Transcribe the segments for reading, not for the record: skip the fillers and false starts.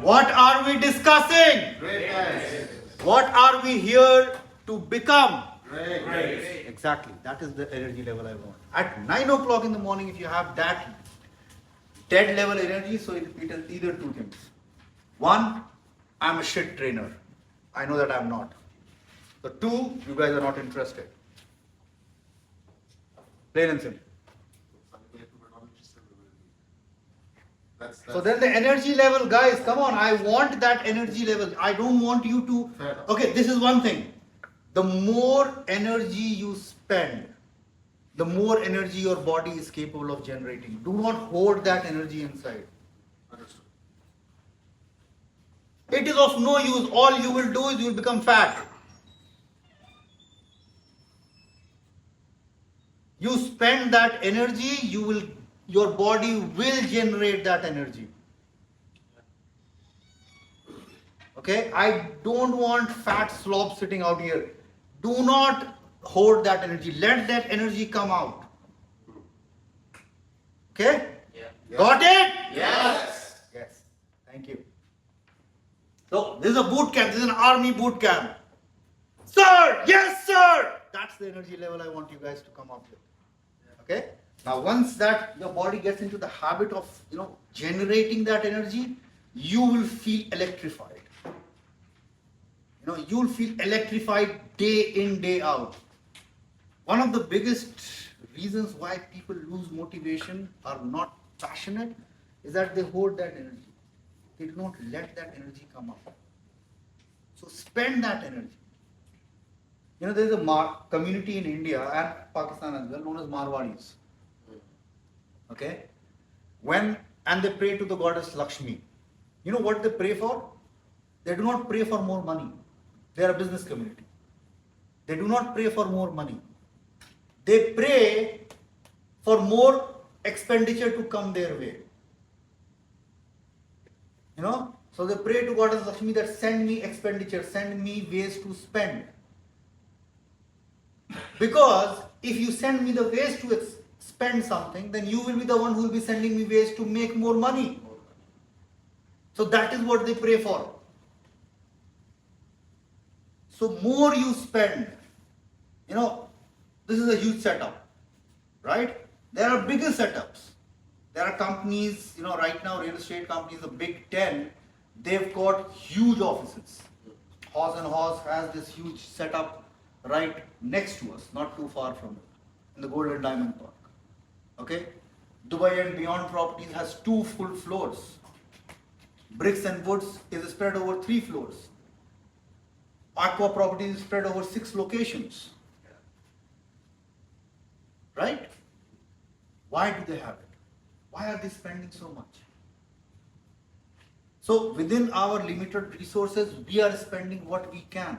What are we discussing? Greatness. What are we here to become? Great. Exactly. That is the energy level I want. At 9 o'clock in the morning, if you have that dead level energy, so it is either two things. One, I'm a shit trainer. I know that I'm not. The two, you guys are not interested. Plain and simple. So then the energy level, guys, come on, I want that energy level. I don't want you to. Okay, this is one thing. The more energy you spend, the more energy your body is capable of generating. Do not hoard that energy inside. Understood. It is of no use. All you will do is you will become fat. You spend that energy, your body will generate that energy. Okay, I don't want fat slob sitting out here. Do not hoard that energy. Let that energy come out. Okay? Yeah. Got it? Yes. Yes. Thank you. So, this is a boot camp. This is an army boot camp. Sir! Yes, sir! That's the energy level I want you guys to come up with. Okay? Now, once that your body gets into the habit of, generating that energy, you will feel electrified. You'll feel electrified day in, day out. One of the biggest reasons why people lose motivation, are not passionate, is that they hoard that energy. They do not let that energy come up. So spend that energy. There is a community in India and Pakistan as well known as Marwaris. Okay? And they pray to the goddess Lakshmi. You know what they pray for? They do not pray for more money. They are a business community. They do not pray for more money. They pray for more expenditure to come their way. So they pray to Goddess Lakshmi that send me expenditure, send me ways to spend. Because if you send me the ways to spend something, then you will be the one who will be sending me ways to make more money. So that is what they pray for. So more you spend, this is a huge setup, right? There are bigger setups. There are companies, right now real estate companies, the big 10, they've got huge offices. Horse and Horse has this huge setup right next to us, not too far from it, in the Golden Diamond Park. Okay? Dubai and Beyond Properties has 2 full floors. Bricks and Woods is spread over 3 floors. Aqua Properties is spread over 6 locations. Right? Why do they have it? Why are they spending so much? So within our limited resources, we are spending what we can.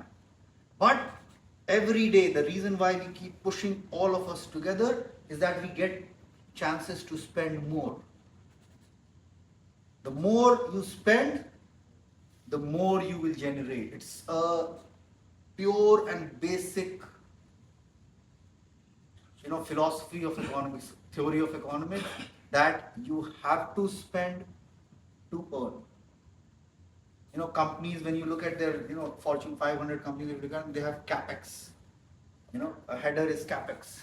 But every day, the reason why we keep pushing all of us together is that we get chances to spend more. The more you spend, the more you will generate. It's a pure and basic philosophy of economics, theory of economics, that you have to spend to earn. Companies, when you look at their, Fortune 500 companies, they have Capex. A header is Capex.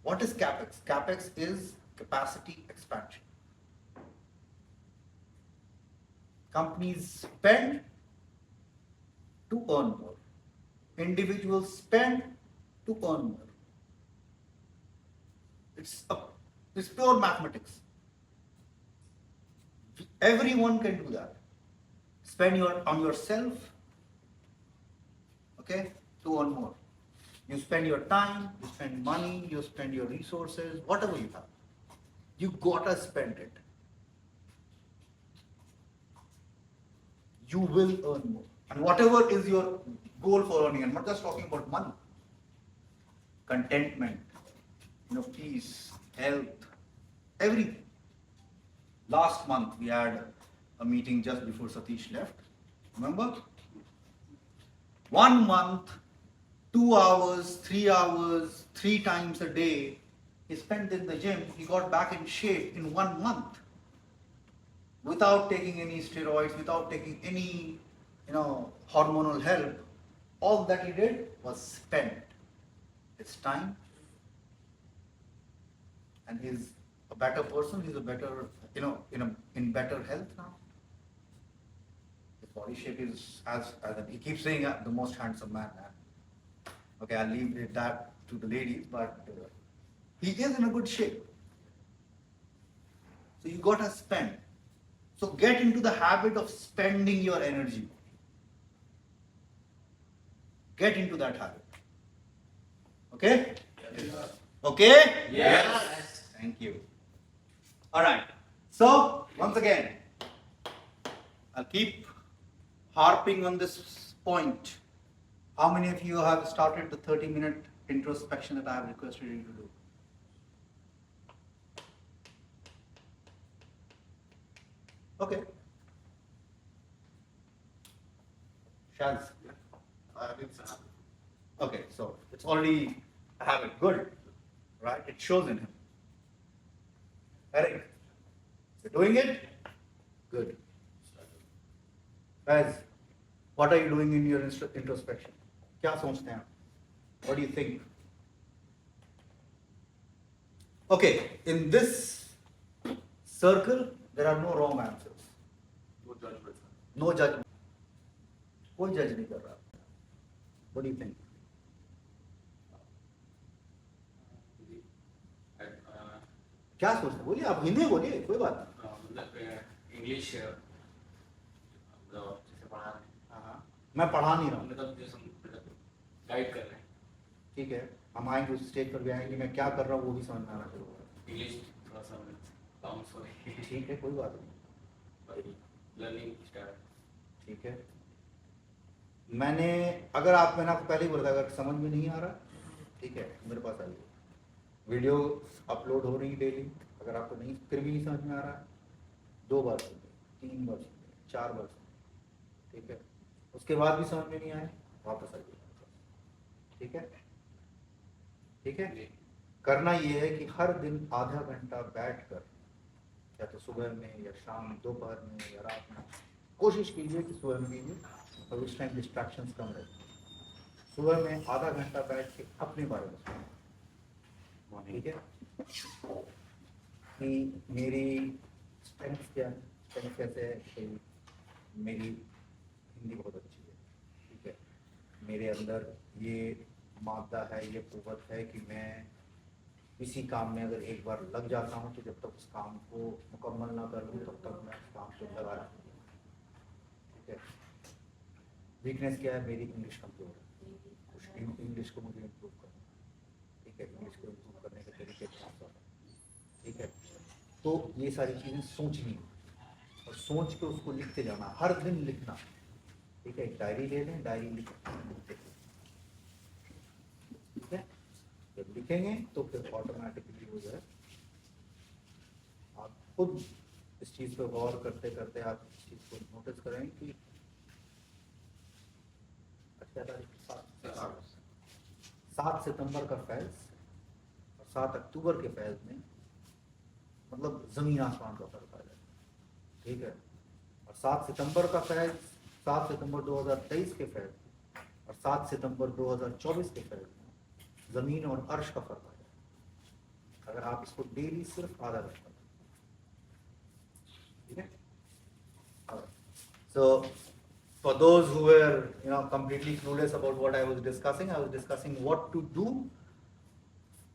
What is Capex? Capex is capacity expansion. Companies spend to earn more. Individuals spend to earn more. It's pure mathematics. Everyone can do that. Spend on yourself, okay, to earn more. You spend your time, you spend money, you spend your resources, whatever you have. You gotta spend it. You will earn more. And whatever is your goal for earning, I'm not just talking about money. Contentment, peace, health, everything. Last month we had a meeting just before Satish left. Remember? 1 month, 2 hours, 3 hours, 3 times a day, he spent in the gym. He got back in shape in 1 month. without taking any steroids, without taking any, hormonal help. All that he did was spend his time, and he's a better person. He's a better, in better health now. His body shape is as he keeps saying, the most handsome man. Okay, I'll leave that to the ladies, but he is in a good shape. So you gotta spend. So get into the habit of spending your energy. Get into that habit. Okay? Yes. Okay? Yes. Thank you. Alright. So, once again, I'll keep harping on this point. How many of you have started the 30-minute introspection that I have requested you to do? Okay. Shaz. It's a habit. Okay, so it's already a habit. Good. Right? It shows in him. Eric. You're doing it? Good. Guys, what are you doing in your introspection? क्या सोचते हैं आप? What do you think? Okay, in this circle, there are no wrong answers. No judgment. No judgment. कोई judge नहीं कर रहा. What do you think? क्या सोचते हैं? बोलिए आप हिंदी में बोलिए कोई बात नहीं. इंग्लिश जैसे पढ़ा हाँ, मैं पढ़ा नहीं रहा हूँ. गाइड कर रहे हैं. ठीक है, हम आएंगे उस स्टेज पर भी आएंगे, मैं क्या कर रहा हूँ वो भी समझ में आना शुरू होगा. इंग्लिश थोड़ा सा बाउंस हो रही है. ठीक है, कोई बात नहीं. Learning start. ठीक है. मैंने आपको पहले ही बोला था, अगर समझ में नहीं आ रहा, ठीक है, मेरे पास आइए. वीडियो अपलोड हो रही डेली. अगर आपको फिर भी नहीं समझ में आ रहा, 2 बार सुनिए, 3 बार सुनिए, 4 बार सुनिए. ठीक है. उसके बाद भी समझ में नहीं आए, वापस आइए. ठीक है. ठीक है. करना ये है कि हर दिन आधा घंटा बैठकर, या तो सुबह में या शाम, दोपहर में या रात में, कोशिश कीजिए कि सुबह में कीजिए और उस टाइम डिस्ट्रैक्शंस कम रहे. सुबह में आधा घंटा बैठ के अपने बारे में सोचें. ठीक है. कि मेरी स्ट्रेंथ क्या है, स्ट्रेंथ कैसे है कि मेरी हिंदी बहुत अच्छी है. ठीक है. मेरे अंदर ये मादा है, ये कुव्वत है कि मैं किसी काम में अगर एक बार लग जाता हूँ तो जब तक उस काम को मुकम्मल ना कर लूँ तब तक मैं उस काम को लगा रहता हूँ. ठीक है. वीकनेस क्या है, मेरी इंग्लिश कमजोर है. इंग्लिश को मुझे इम्प्रूव करना. ठीक है. इंग्लिश को इम्प्रूव करने के तरीके बहुत सारे. ठीक है. तो ये सारी चीज़ें सोचनी और सोच के उसको लिखते जाना, हर दिन लिखना. ठीक है. एक डायरी ले लें, डायरी लिखते. ठीक है. जब लिखेंगे तो फिर ऑटोमेटिकली हो जाए. आप खुद इस चीज़ पर गौर करते करते आप इस चीज़ को नोटिस करें कि 7 सितंबर का फैज़ और 7 अक्टूबर के फैज़ में मतलब ज़मीन आसमान का फर्क आ जाए. ठीक है. और 7 सितंबर का फैज़, 7 सितंबर 2023 के फैज़ और 7 सितंबर 2024 के फैज़ में ज़मीन और अर्श का फर्क आ जाए अगर आप इसको डेली सिर्फ आधा घंटा. ठीक है. So for those who were completely clueless about what I was discussing what to do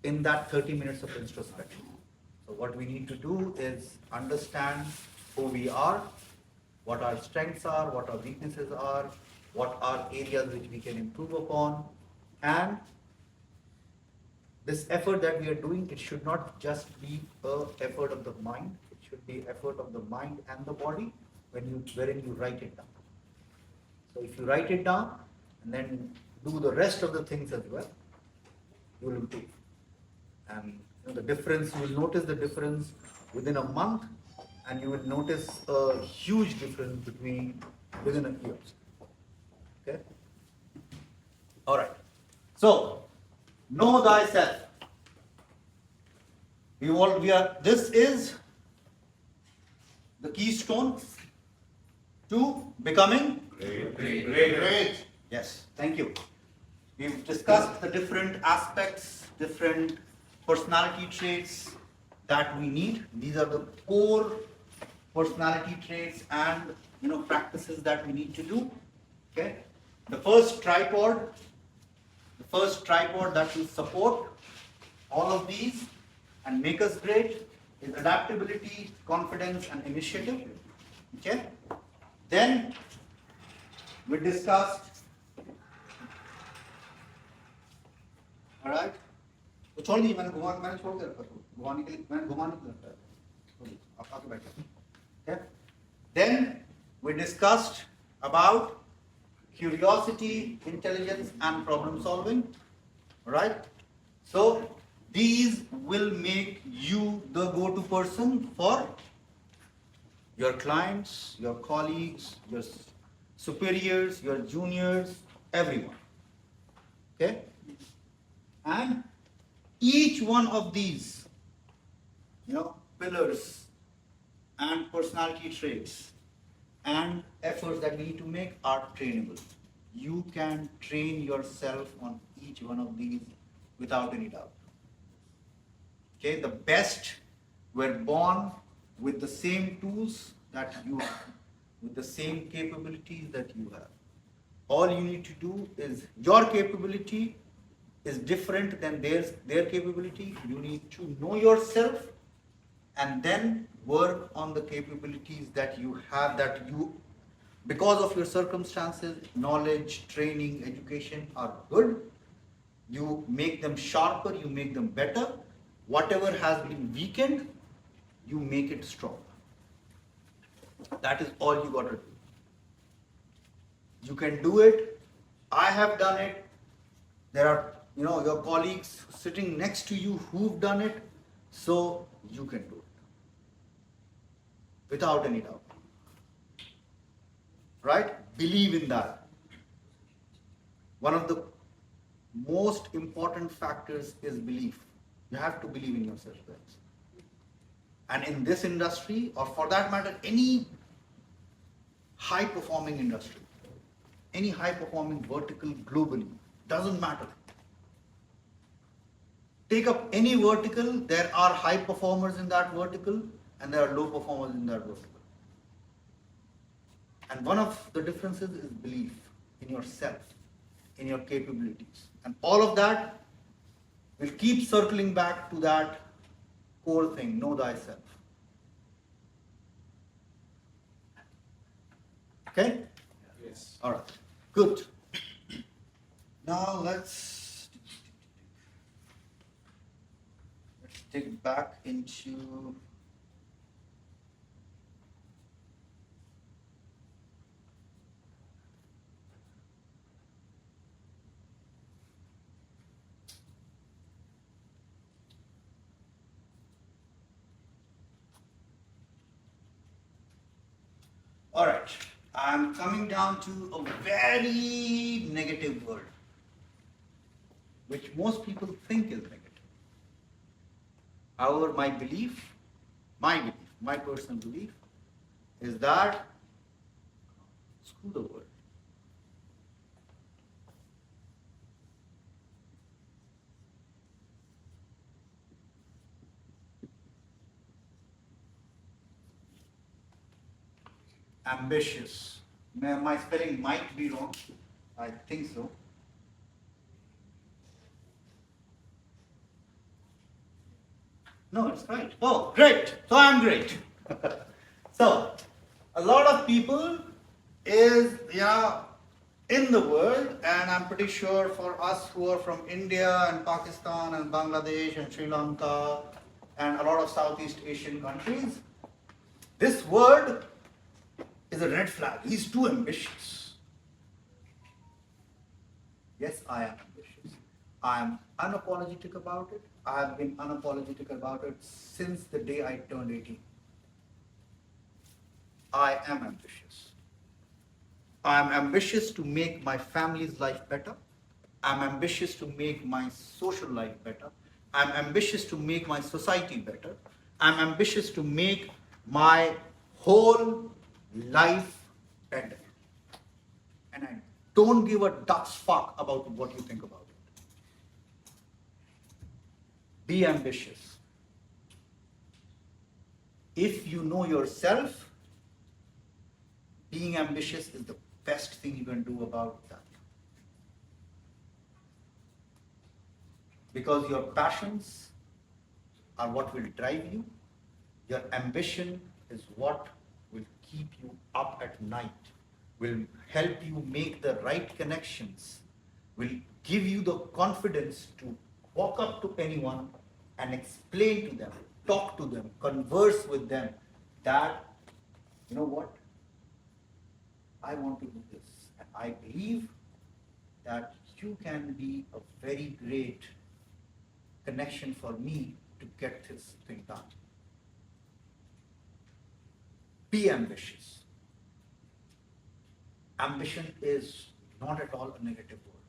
in that 30 minutes of introspection. So what we need to do is understand who we are, what our strengths are, what our weaknesses are, what are areas which we can improve upon, and this effort that we are doing, it should not just be an effort of the mind, it should be effort of the mind and the body wherein you write it down. So if you write it down and then do the rest of the things as well, you will improve. And the difference, you will notice the difference within a month, and you will notice a huge difference within a year. Okay? Alright. So, know thyself. the keystone to becoming great. Yes, thank you. We've discussed the different aspects, different personality traits that we need. These are the core personality traits and practices that we need to do. Okay. The first tripod that will support all of these and make us great is adaptability, confidence, and initiative. Okay. Then we discussed. All right. तो छोड़ दीजिए मैंने छोड़ के रखा था घुमाने के लिए मैंने घुमाने के लिए रखा है आप आके बैठिए. Okay. Then we discussed about curiosity, intelligence, and problem solving. Right? So these will make you the go-to person for your clients, your colleagues, your superiors, your juniors, everyone. Okay? And each one of these, pillars and personality traits and efforts that we need to make are trainable. You can train yourself on each one of these without any doubt. Okay, the best were born with the same tools that you have, with the same capabilities that you have. All you need to do is your capability is different than their capability. You need to know yourself and then work on the capabilities that you have, that you, because of your circumstances, knowledge, training, education are good. You make them sharper, you make them better. Whatever has been weakened, you make it strong. That is all you got to do. You can do it. I have done it. There are your colleagues sitting next to you who've done it, so you can do it without any doubt. Right? Believe in that. One of the most important factors is belief. You have to believe in yourself, guys. And in this industry, or for that matter, any high performing industry, any high performing vertical globally, doesn't matter. Take up any vertical, there are high performers in that vertical and there are low performers in that vertical. And one of the differences is belief in yourself, in your capabilities. And all of that will keep circling back to that core thing, know thyself. Okay? Yes. All right. Good. Now let's dig back into all right. I'm coming down to a very negative word, which most people think is negative. However, my personal belief is that screw the word. Ambitious. My spelling might be wrong. I think so. No, it's right. Oh, great. So I'm great. So, a lot of people is, in the world, and I'm pretty sure for us who are from India and Pakistan and Bangladesh and Sri Lanka and a lot of Southeast Asian countries, this word is a red flag. He's too ambitious. Yes, I am ambitious. I am unapologetic about it. I have been unapologetic about it since the day I turned 18. I am ambitious. I am ambitious to make my family's life better. I'm ambitious to make my social life better. I'm ambitious to make my society better. I'm ambitious to make my whole life better. And I don't give a duck's fuck about what you think about it. Be ambitious. If you know yourself, being ambitious is the best thing you can do about that. Because your passions are what will drive you. Your ambition is what will keep you up at night, will help you make the right connections, will give you the confidence to walk up to anyone and explain to them, talk to them, converse with them that, you know what, I want to do this. And I believe that you can be a very great connection for me to get this thing done. Be ambitious. Ambition is not at all a negative word.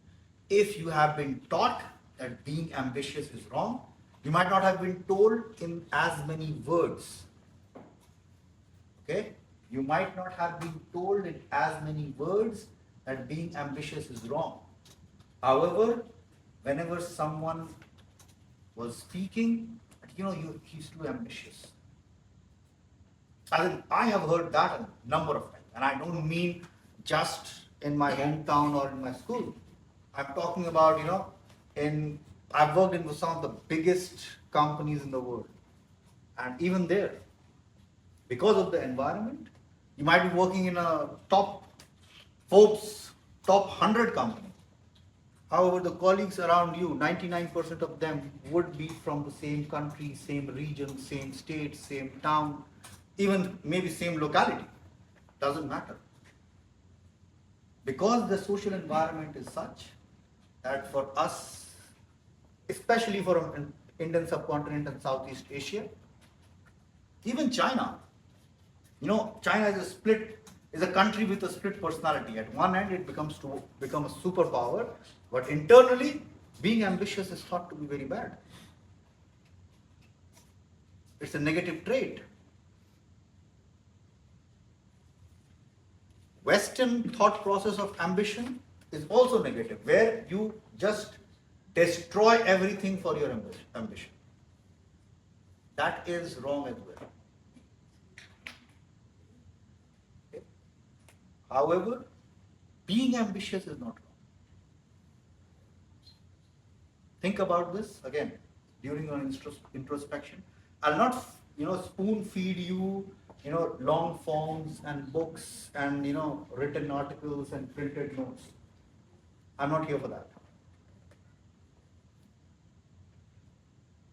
If you have been taught that being ambitious is wrong, you might not have been told in as many words. Okay? You might not have been told in as many words that being ambitious is wrong. However, whenever someone was speaking, he's too ambitious. I have heard that a number of times, and I don't mean just in my hometown or in my school. I'm talking about, I've worked in some of the biggest companies in the world. And even there, because of the environment, you might be working in a Forbes top 100 company. However, the colleagues around you, 99% of them would be from the same country, same region, same state, same town, even maybe same locality. Doesn't matter. Because the social environment is such that for us, especially for Indian subcontinent and Southeast Asia, even China, China is a country with a split personality. At one end, it becomes to become a superpower, but internally, being ambitious is thought to be very bad. It's a negative trait. Western thought process of ambition is also negative, where you just destroy everything for your ambition. That is wrong as well. Okay. However, being ambitious is not wrong. Think about this again during your introspection. I'll not, spoon feed you, long forms and books and, written articles and printed notes. I'm not here for that.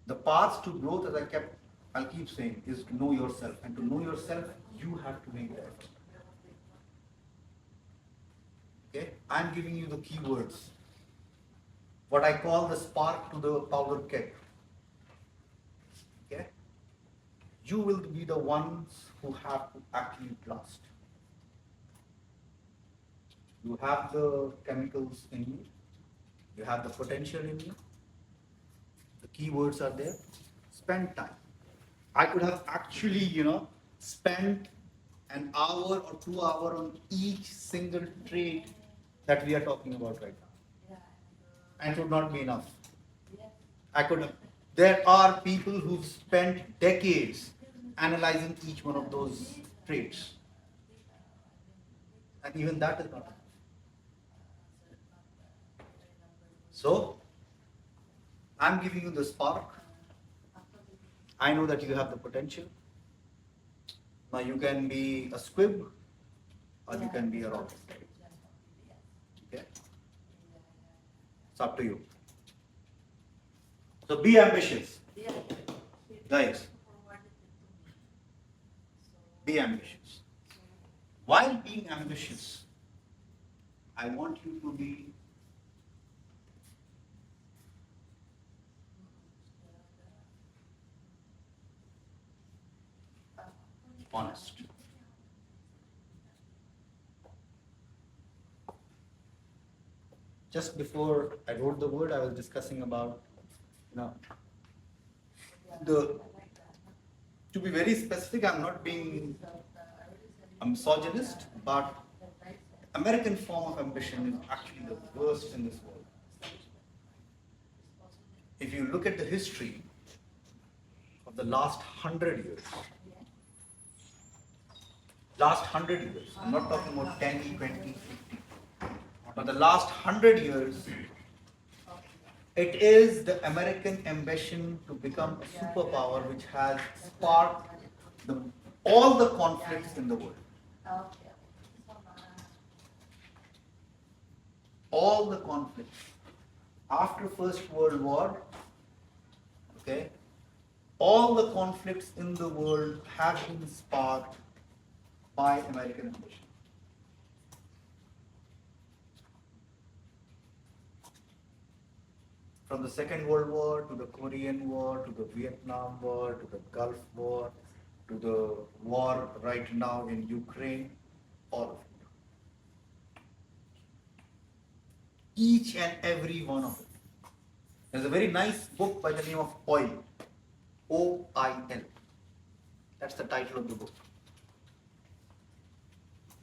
The path to growth, as I'll keep saying, is to know yourself. And to know yourself, you have to make the effort. Okay? I'm giving you the keywords. What I call the spark to the powder keg. Okay? You will be the ones who have to actually blast. You have the chemicals in you. You have the potential in you. The keywords are there. Spend time. I could have actually, spent an hour or 2 hours on each single trait that we are talking about right now. And it would not be enough. There are people who've spent decades analyzing each one of those traits. And even that is not enough. So, I'm giving you the spark. I know that you have the potential. Now you can be a squib or you can be a rocket. Okay? It's up to you. So be ambitious. Guys, be ambitious. While being ambitious, I want you to be honest. Just before I wrote the word, I was discussing about, to be very specific, I'm not being a misogynist, but American form of ambition is actually the worst in this world. If you look at the history of the last 100 years, I'm not talking about 10, 20, 50, but the last 100 years, it is the American ambition to become a superpower which has sparked all the conflicts in the world. All the conflicts. After First World War, okay, all the conflicts in the world have been sparked by American ambition. From the Second World War to the Korean War to the Vietnam War to the Gulf War to the war right now in Ukraine, all of it. Each and every one of it. There's a very nice book by the name of Oil, O-I-L. That's the title of the book.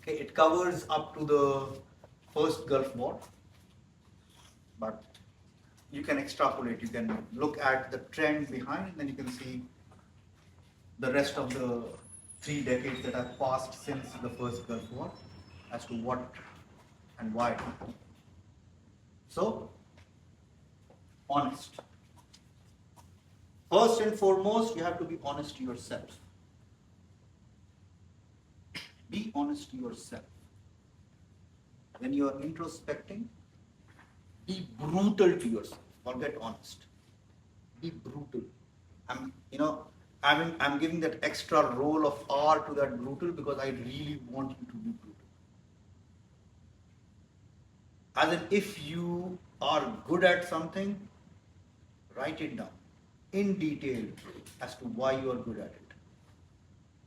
Okay, it covers up to the first Gulf War, but you can extrapolate, you can look at the trend behind it, then you can see the rest of the 3 decades that have passed since the first Gulf War as to what and why. So, honest. First and foremost, you have to be honest to yourself. Be honest to yourself. When you are introspecting, be brutal to yourself. Forget honest. Be brutal. I'm giving that extra role of R to that brutal because I really want you to be brutal. As in, if you are good at something, write it down in detail as to why you are good at it.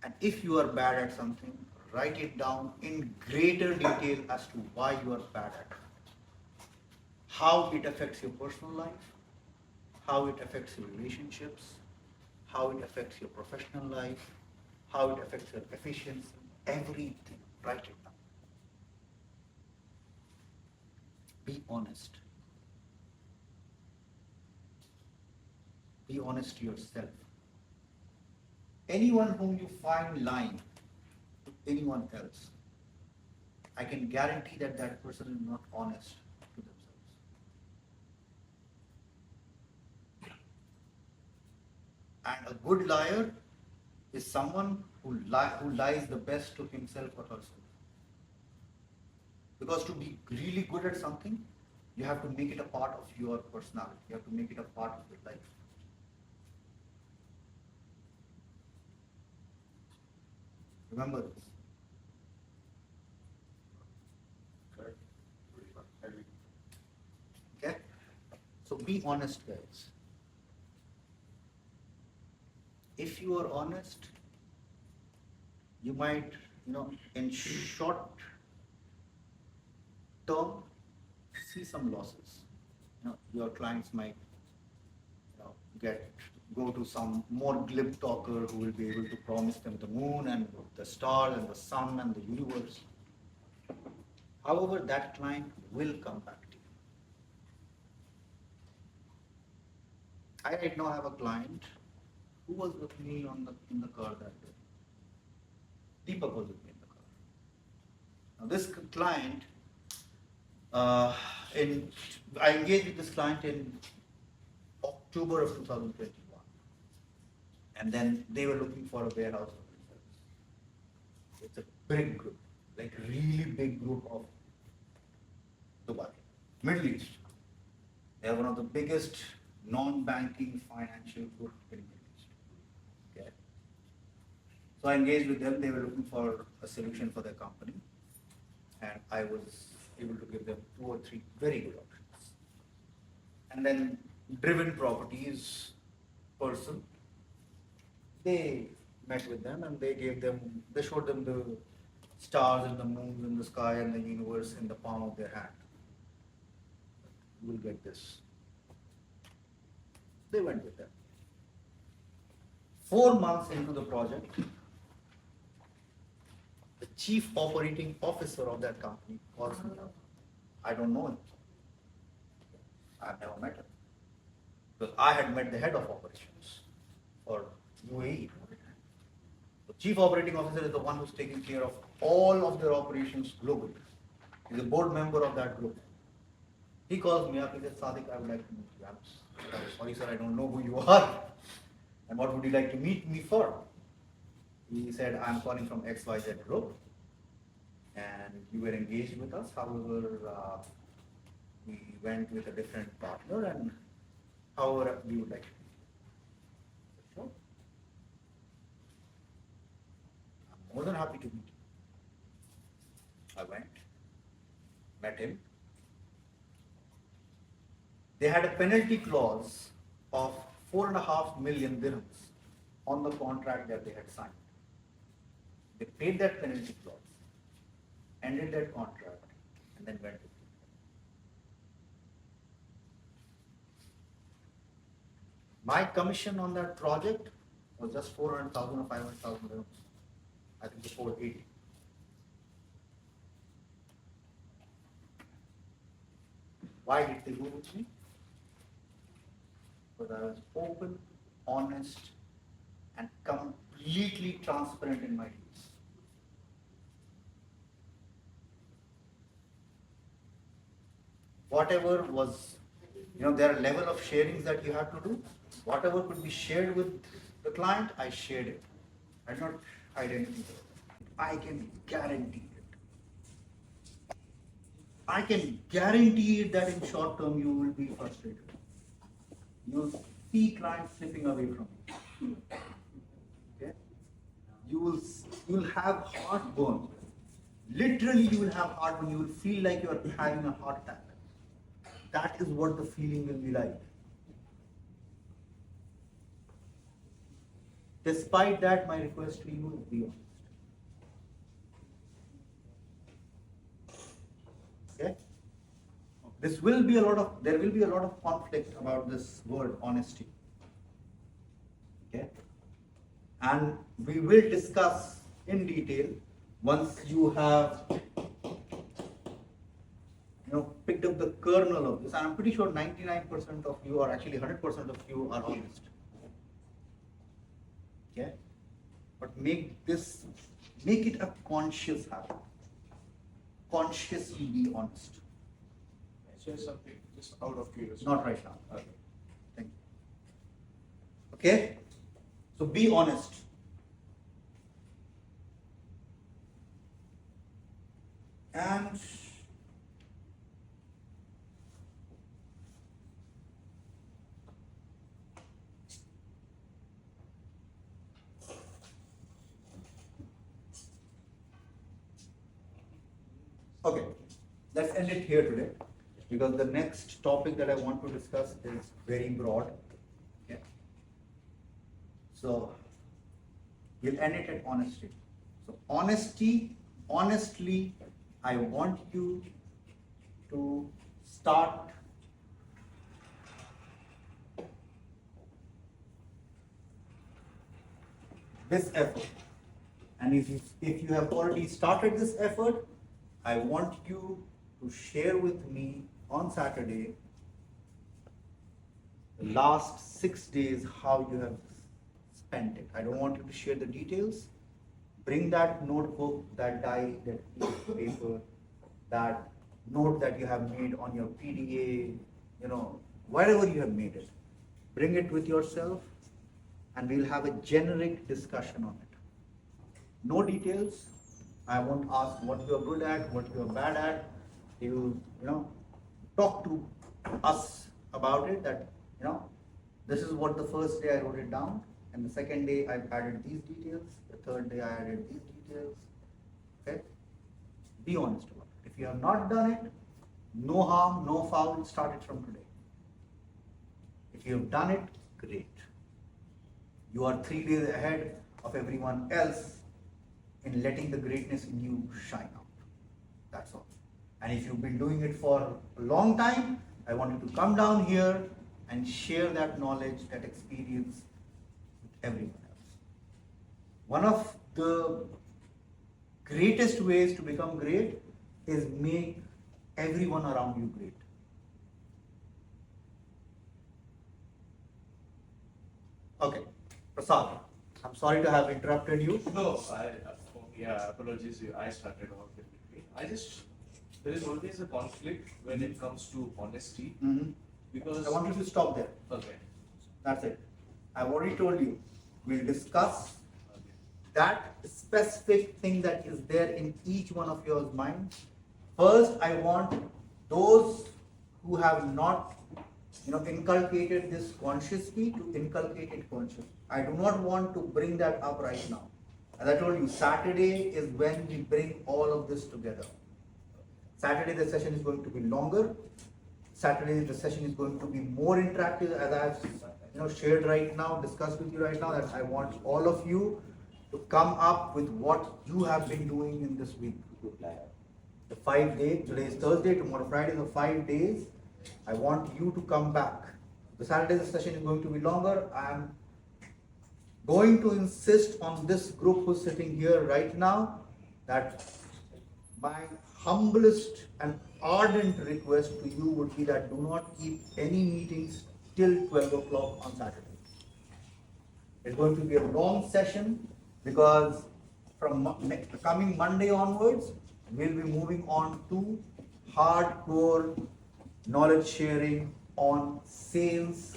And if you are bad at something, write it down in greater detail as to why you are bad at it. How it affects your personal life, how it affects your relationships, how it affects your professional life, how it affects your efficiency, everything. Write it down. Be honest. Be honest to yourself. Anyone whom you find lying to anyone else, I can guarantee that that person is not honest to themselves. And a good liar is someone who lies the best to himself or herself. Because to be really good at something, you have to make it a part of your personality. You have to make it a part of your life. Remember this. Okay? So be honest, guys. If you are honest, you might, in short term, see some losses. Your clients might, go to some more glib talker who will be able to promise them the moon and the stars and the sun and the universe. However, that client will come back to you. I right now have a client who was with me in the car that day. Deepak was with me in the car. Now this client, I engaged with this client in October of 2021. And then they were looking for a warehouse for themselves. It's a big group, like really big group of Dubai, Middle East. They are one of the biggest non-banking financial group in Middle East. Okay. So I engaged with them. They were looking for a solution for their company, and I was able to give them 2 or 3 very good options. And then Driven Properties person, they met with them and they showed them the stars and the moons and the sky and the universe in the palm of their hand. We'll get this. They went with them. 4 months into the project, The chief operating officer of that company calls me up. I don't know him. I've never met him. Because I had met the head of operations for UAE. The chief operating officer is the one who's taking care of all of their operations globally. He's a board member of that group. He calls me up, he says, Sadiq, I would like to meet you. I'm sorry, sir, I don't know who you are. And what would you like to meet me for? He said, I'm calling from XYZ group. And you were engaged with us. However, we went with a different partner, and however, we would like to meet you. Sure. I'm more than happy to meet you. I went, met him. They had a penalty clause of 4.5 million dirhams on the contract that they had signed. They paid that penalty clause, ended that contract, and then went with it. My commission on that project was just 400,000 or 500,000 dirhams. I think it's 480. Why did they go with me? Because I was open, honest, and completely transparent in my deeds. Whatever was, there are level of sharings that you have to do. Whatever could be shared with the client, I shared it. I did not hide anything. I can guarantee it. I can guarantee it that in short term you will be frustrated. You'll see clients slipping away from you. Okay? You will have heartburn. Literally, you will have heartburn. You will feel like you are having a heart attack. That is what the feeling will be like. Despite that, my request to you is be honest. Okay? There will be a lot of conflict about this word honesty. Okay? And we will discuss in detail once you have picked up the kernel of this. And I'm pretty sure 99% of you, or actually 100% of you, are honest. Okay? But make it a conscious habit. Consciously be honest. Share something just out of curiosity. Not right now. Okay. Thank you. Okay? So be honest. And okay, let's end it here today, because the next topic that I want to discuss is very broad. Okay? So we'll end it at honesty. So honestly, I want you to start this effort. And if you have already started this effort, I want you to share with me on Saturday the last 6 days how you have spent it. I don't want you to share the details. Bring that notebook, that die, that piece of paper, that note that you have made on your PDA, wherever you have made it. Bring it with yourself, and we'll have a generic discussion on it. No details. I won't ask what you're good at, what you're bad at. You talk to us about it, that, this is what the first day I wrote it down, and the second day I've added these details, the third day I added these details. Okay? Be honest about it. If you have not done it, no harm, no foul, start it from today. If you have done it, great. You are 3 days ahead of everyone else in letting the greatness in you shine out. That's all. And if you've been doing it for a long time, I want you to come down here and share that knowledge, that experience with everyone else. One of the greatest ways to become great is make everyone around you great. Okay, Prasad, I'm sorry to have interrupted you. No, yeah, apologies. I started off in between. There is always a conflict when it comes to honesty because I want you to stop there. Okay. That's it. I've already told you. We'll discuss Okay. that specific thing that is there in each one of your mind. First, I want those who have not, inculcated this consciously to inculcate it consciously. I do not want to bring that up right now. As I told you, Saturday is when we bring all of this together. Saturday the session is going to be longer. Saturday the session is going to be more interactive, as I have shared right now, discussed with you right now, that I want all of you to come up with what you have been doing in this week. The 5 days, today is Thursday, tomorrow Friday, the 5 days, I want you to come back. The Saturday the session is going to be longer. I am going to insist on this group who's sitting here right now that my humblest and ardent request to you would be that do not keep any meetings till 12 o'clock on Saturday. It's going to be a long session because from coming Monday onwards, we'll be moving on to hardcore knowledge sharing on sales,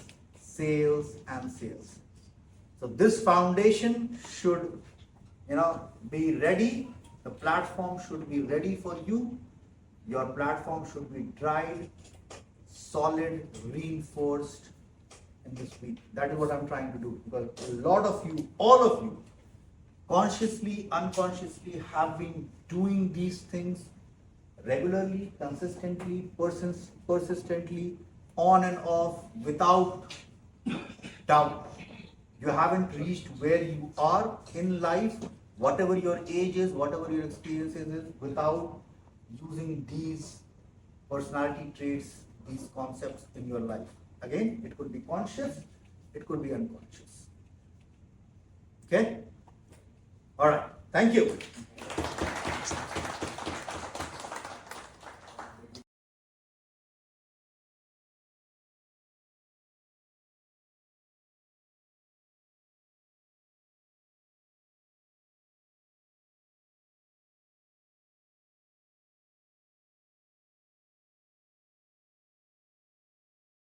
and sales. So this foundation should, be ready. The platform should be ready for you. Your platform should be dried, solid, reinforced in this week. That is what I'm trying to do. Because a lot of you, all of you, consciously, unconsciously have been doing these things regularly, consistently, persistently, on and off, without doubt. You haven't reached where you are in life, whatever your age is, whatever your experiences is, without using these personality traits, these concepts in your life. Again, it could be conscious, it could be unconscious. Okay? All right. Thank you.